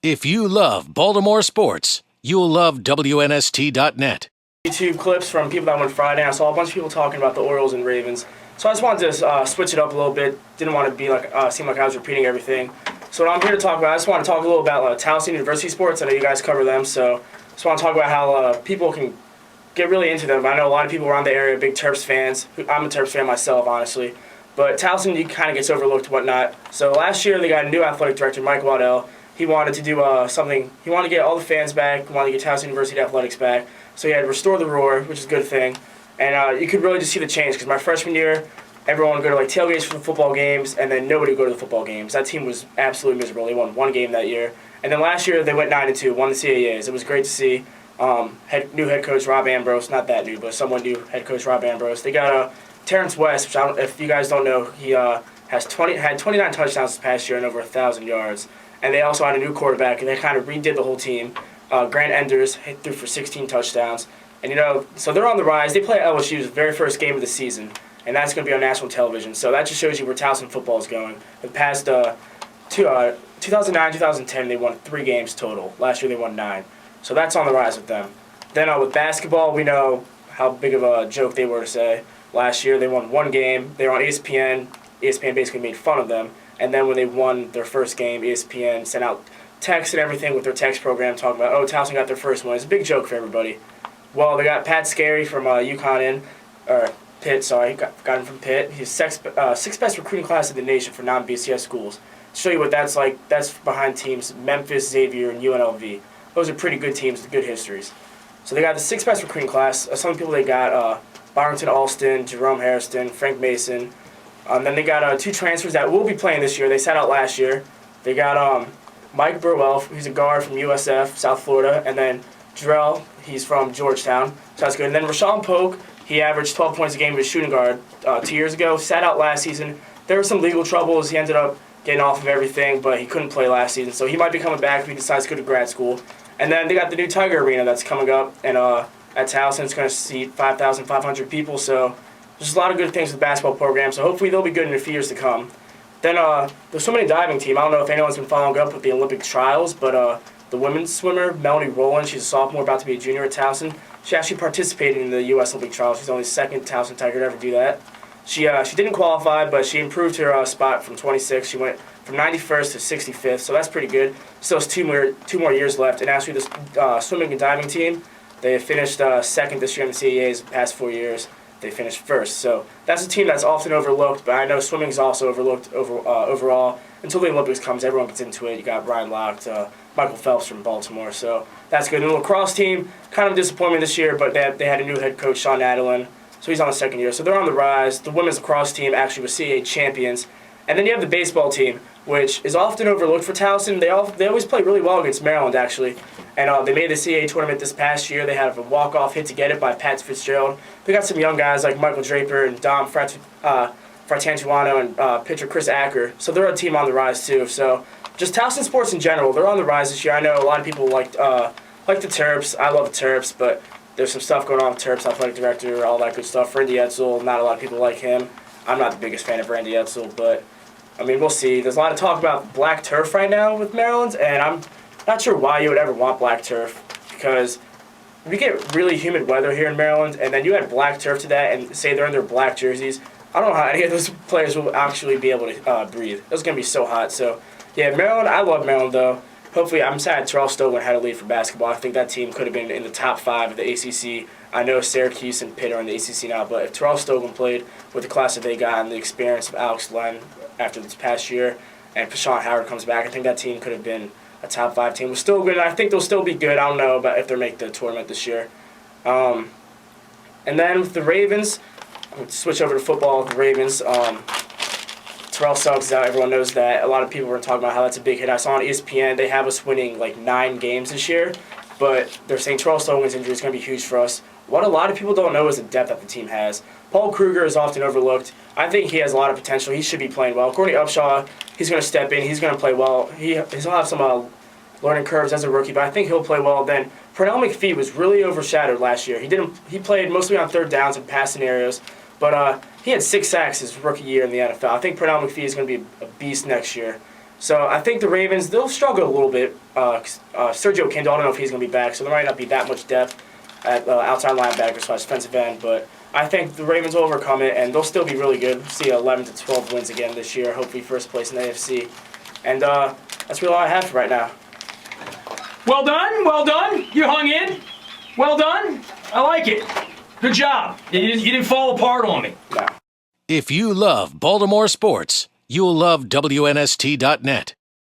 If you love Baltimore sports, you'll love WNST.net. YouTube clips from people that went Friday. I saw a bunch of people talking about the Orioles and Ravens. So I just wanted to switch it up a little bit. Didn't want to be seem like I was repeating everything. So what I'm here to talk about, I just want to talk a little about Towson University sports. I know you guys cover them, so just want to talk about how people can get really into them. I know a lot of people around the area are big Terps fans. I'm a Terps fan myself, honestly. But Towson, you kind of gets overlooked and whatnot. So last year they got a new athletic director, Mike Waddell. He wanted to do something. He wanted to get all the fans back. He wanted to get Towson University athletics back. So he had Restore the Roar, which is a good thing. And you could really just see the change because my freshman year, everyone would go to tailgates for the football games, and then nobody would go to the football games. That team was absolutely miserable. They won one game that year. And then last year they went 9-2, won the CAAs. It was great to see. New head coach Rob Ambrose, not that new, but someone new head coach Rob Ambrose. They got Terrence West, which if you guys don't know, he had 29 touchdowns this past year and over 1,000 yards. And they also had a new quarterback, and they kind of redid the whole team. Grant Enders threw for 16 touchdowns. And, so they're on the rise. They play LSU's very first game of the season, and that's going to be on national television. So that just shows you where Towson football is going. The past 2009, 2010, they won 3 games total. Last year they won 9. So that's on the rise with them. Then with basketball, we know how big of a joke they were to say. Last year they won 1 game. They were on ESPN. ESPN basically made fun of them. And then when they won their first game, ESPN sent out texts and everything with their text program talking about, Towson got their first win. It's a big joke for everybody. Well, they got Pat Scarry from Pitt, got him from Pitt. He's sixth best recruiting class in the nation for non-BCS schools. To show you what that's like, that's behind teams Memphis, Xavier, and UNLV. Those are pretty good teams with good histories. So they got the 6th best recruiting class. Some people they got Barrington Alston, Jerome Harrison, Frank Mason. Then they got 2 transfers that will be playing this year. They sat out last year. They got Mike Burwell, who's a guard from USF, South Florida, and then Drell, he's from Georgetown. So that's good. And then Rashawn Polk, he averaged 12 points a game as a shooting guard 2 years ago. Sat out last season. There were some legal troubles. He ended up getting off of everything, but he couldn't play last season. So he might be coming back if he decides to go to grad school. And then they got the new Tiger Arena that's coming up, and at Towson it's going to seat 5,500 people. So there's a lot of good things with the basketball program. So hopefully they'll be good in a few years to come. Then the swimming and diving team. I don't know if anyone's been following up with the Olympic trials, but the women's swimmer, Melanie Rowland, she's a sophomore, about to be a junior at Towson. She actually participated in the U.S. Olympic trials. She's only the 2nd Towson Tiger to ever do that. She didn't qualify, but she improved her spot from 26th. She went from 91st to 65th, so that's pretty good. Still has two more years left. And actually, this swimming and diving team, they finished 2nd this year in the CAAs the past 4 years. They finished 1st. So that's a team that's often overlooked, but I know swimming is also overlooked overall. Until the Olympics comes, everyone gets into it. You got Ryan Lochte, Michael Phelps from Baltimore, so that's good. And the lacrosse team, kind of a disappointment this year, but they had a new head coach, Sean Adelin, so he's on the 2nd year. So they're on the rise. The women's lacrosse team actually was CAA champions. And then you have the baseball team, which is often overlooked for Towson. They always play really well against Maryland, actually. And they made the CAA tournament this past year. They had a walk-off hit to get it by Pat Fitzgerald. They got some young guys like Michael Draper and Dom Fratantuano and pitcher Chris Acker. So they're a team on the rise, too. So just Towson sports in general, they're on the rise this year. I know a lot of people like the Terps. I love the Terps, but there's some stuff going on with Terps, athletic director, all that good stuff. Randy Edsel, not a lot of people like him. I'm not the biggest fan of Randy Edsel, but we'll see. There's a lot of talk about black turf right now with Maryland, and I'm not sure why you would ever want black turf, because we get really humid weather here in Maryland, and then you add black turf to that and say they're in their black jerseys. I don't know how any of those players will actually be able to breathe. It's going to be so hot. So, yeah, Maryland, I love Maryland, though. Hopefully, I'm sad Terrell Stoglin had a lead for basketball. I think that team could have been in the top 5 of the ACC. I know Syracuse and Pitt are in the ACC now, but if Terrell Stoglin played with the class that they got and the experience of Alex Len after this past year, and Pashawn Howard comes back, I think that team could have been a top 5 team. It was still good, and I think they'll still be good. I don't know about if they'll make the tournament this year. And then with the Ravens, I'm going to switch over to football with the Ravens. Terrell Suggs is out. Everyone knows that. A lot of people were talking about how that's a big hit. I saw on ESPN they have us winning 9 games this year, but they're saying Terrell Stoglin's injury is going to be huge for us. What a lot of people don't know is the depth that the team has. Paul Kruger is often overlooked. I think he has a lot of potential. He should be playing well. Courtney Upshaw, he's going to step in. He's going to play well. He'll have some learning curves as a rookie, but I think he'll play well. Then Pernell McPhee was really overshadowed last year. He played mostly on 3rd downs and pass scenarios, but he had 6 sacks his rookie year in the NFL. I think Pernell McPhee is going to be a beast next year. So I think the Ravens, they'll struggle a little bit. Sergio Kindle, I don't know if he's going to be back, so there might not be that much depth at outside linebacker / defensive end, but I think the Ravens will overcome it, and they'll still be really good. We'll see 11 to 12 wins again this year, hopefully first place in the AFC. And that's really all I have for right now. Well done, well done. You hung in. Well done. I like it. Good job. You didn't fall apart on me. No. If you love Baltimore sports, you'll love WNST.net.